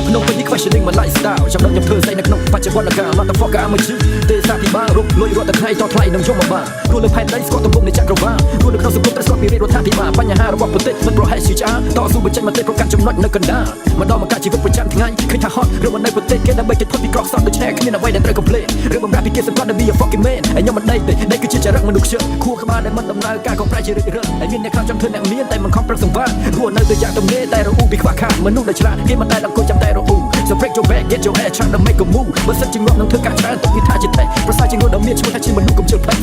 ភ្នំពេញនេះ questioning my lifestyle ចាំដល់ខ្ញុំធ្វើស្អីនៅក្នុងបច្ចុប្បន្នកាល motherfucker I'm a G ទេសាភិបាលរកលុយរត់តែថ្ងៃតថ្លៃនឹងយមបានរស់លើផែនដីស្គាល់ទំពុកនៃចក្រវាលរស់នៅក្នុងសង្គមត្រូវស្គាល់ពីរដ្ឋាភិបាលបញ្ហារបស់ប្រទេសមិនប្រហែលជាឆ្អាតតស៊ូបញ្ចេញមតិប្រកាន់ចំណុចនៅកណ្ដាលម្ដងមកកាជីវិតប្រចាំថ្ងៃឃើញថាហត់រឿងមិននៅប្រទេសគេដើម្បីគេធ្វើពីក្រកសតដូច្នេះគ្មានអ្វីដែលត្រូវ complain រឿងបំរើពីគេសង្កត់ be a fucking man ហើយខ្ញុំមិនដេកទេដេកគឺជាចរិតមនុស្សខ្ជិលខួរក្បាលដែលមិនដំណើរការក៏ប្រែជារឹករឹលហើយមានអ្នកខ្លះចង់ធ្វើអ្នកមានតែមិនខំប្រឹងសង្វាររស់នៅទៅយ៉ាងទំនេរតែរអ៊ូពីខ្វះខាតមនុស្សដែលឆ្លាតគេមិនដែលអង្គុយចាំតែរអ៊ូ So break your back get your ass try to make a move បើសិនជាងាប់នឹងធ្វើការច្រើនទុកវាថាជាតែប្រសើរជាងរត់ដល់មានឈ្មោះថាជាមនុស្សកុំជិលផ្លេច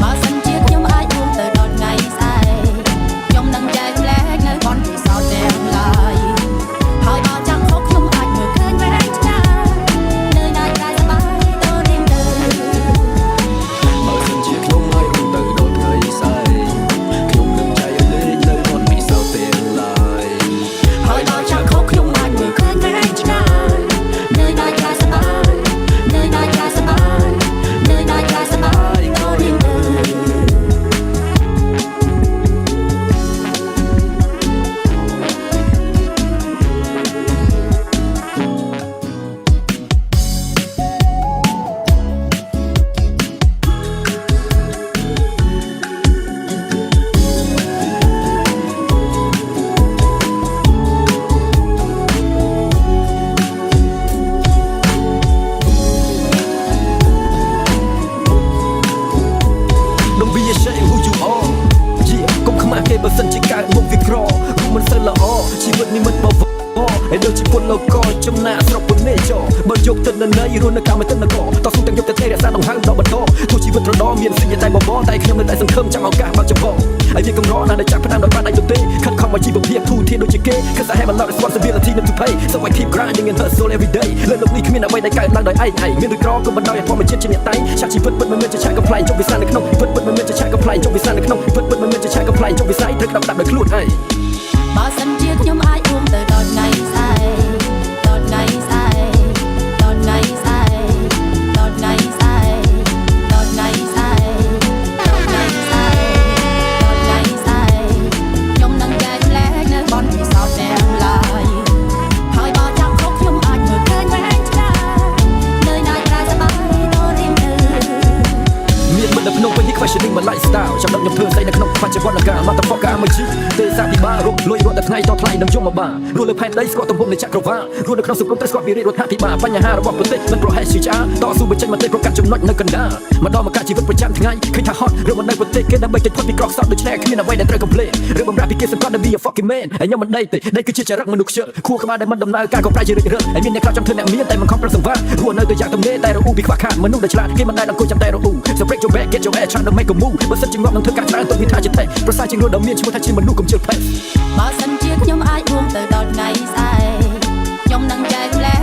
បើសិនជាខ្ញុំអាចហួសទៅដល់ថ្ងៃស្អែកខ្ញុំនឹងចែកលែកនៅបនពិសោធន៍ទាំងឡាយហើយបើចាំខុសខ្ញុំអាចមើលឃើញវែងឆ្ងាយនៅណាតែសប្បាយទៅរៀងទៅបើសិនជាខ្ញុំអាចហួសទៅដល់ថ្ងៃស្អែកខ្ញុំនឹងចែកលែកនៅបនពិសោធន៍ទាំងឡាយហើយបើចាំខុសខ្ញុំអាចមើលឃើញវែងឆ្ងាយនៅណាតែសប្បាយនៅណាតែសប្បាយនៅណាតែសប្បាយទៅរៀងទៅគេបើសិនជាកើតមុខវាក្ររូបមិនសូវល្អជីវិតនេះមិនបវរហើយដូចជាពលលោកចំណាក់ស្រុកពនេចរបើយកទៅនៅនៃរស់នៅកម្មតិនគរតស៊ូទាំងយកទៅទេរក្សាដង្ហើមដល់បន្តទោះជីវិតត្រដមានសេចក្ដីតែបបតែខ្ញុំនៅតែសង្ឃឹមចាំឱកាសបើកចំហហើយវាកម្រណាស់ដែលចាប់ផ្ដើមដល់បានដៃទទេខិតខំមកជីវភាពធូរធានដូចជាគេ Cause I have a lot of responsibility to pay so I keep grinding and hustle every day លើលោកនេះគ្មានអ្វីដែលកើតឡើងដោយឯងមានឬក្រក៏មិនដោយធម្មជាតិជាអ្នកតែងឆាជីវិតពិតមិនមែនជាឆាកកំ pl ែងចុះវិសានៅក្នុងពិតមិនមែនជាឆាកកំ pl ែងចុះវិសានៅក្នុងពិតមិនមែនជាឆាកកំ pl ែងចុះវិស័យត្រូវដាក់ដោយខ្លួនឯងបើសិនជាខ្ញុំអាចហួសទៅដល់ថ្ងៃស្អែកដល់ថ្ងៃស្អែកដល់ថ្ងៃស្អែកដល់ថ្ងៃស្អែកដល់ថ្ងៃស្អែកដល់ថ្ងៃស្អែកដល់ថ្ងៃស្អែកខ្ញុំនឹងចែកលែកនៅបនពិសោធន៍ទាំងឡាយហើយបើចាំខុសខ្ញុំអាចមើលឃើញវែងឆ្ងាយនៅណាតែសប្បាយទៅរៀងទៅមានមិននៅភ្នំពេញនេះ questioning my lifestyle ចាំដល់ខ្ញុំធ្វើស្អីនៅក្នុងបច្ចុប្បន្នកាល motherfucker I'm a G ទេសាភិបាលរកលុយរត់តែថ្ងៃតថ្លៃនឹងយមបានរស់លើផែនដីស្គាល់ទំពុកនៃចក្រវាលរស់នៅក្នុងសង្គមត្រូវស្គាល់ពីរដ្ឋាភិបាលបញ្ហារបស់ប្រទេសមិនប្រហែលជាឆ្អាតតស៊ូបញ្ចេញមតិប្រកាន់ចំណុចនៅកណ្ដាលម្ដងមកកាជីវិតប្រចាំថ្ងៃឃើញថាហត់រឿងមិននៅប្រទេសគេដើម្បីគេធ្វើពីក្រកសតដូច្នេះគ្មានអ្វីដែលត្រូវ complain រឿងបំរើពីគេសង្កត់ be a fucking man ហើយខ្ញុំមិនដេកទេដេកគឺជាចរិតមនុស្សខ្ជិលខួរក្បាលដែលមិនដំណើរការក៏ប្រែជារឹករឹលហើយមានអ្នកខ្លះចង់ធ្វើអ្នកមានតែមិនខំប្រឹងសង្វាររស់នៅទៅយ៉ាងទំនេរតែរអ៊ូពីខ្វះខាតមនុស្សដែលឆ្លាតគេមិនដែលអង្គុយចាំតែរអ៊ូ So break your back get your ass try to make a move បើសិនជាងាប់នឹងធ្វើការច្រើនទុកវាថាជាតែប្រសើរជាងរត់ដល់មានឈ្មោះថាជាមនុស្សកុំជិលផ្លេចបើសិនជាខ្ញុំអាចហួសទៅដល់ថ្ងៃស្អែកខ្ញុំនឹងចែកលែក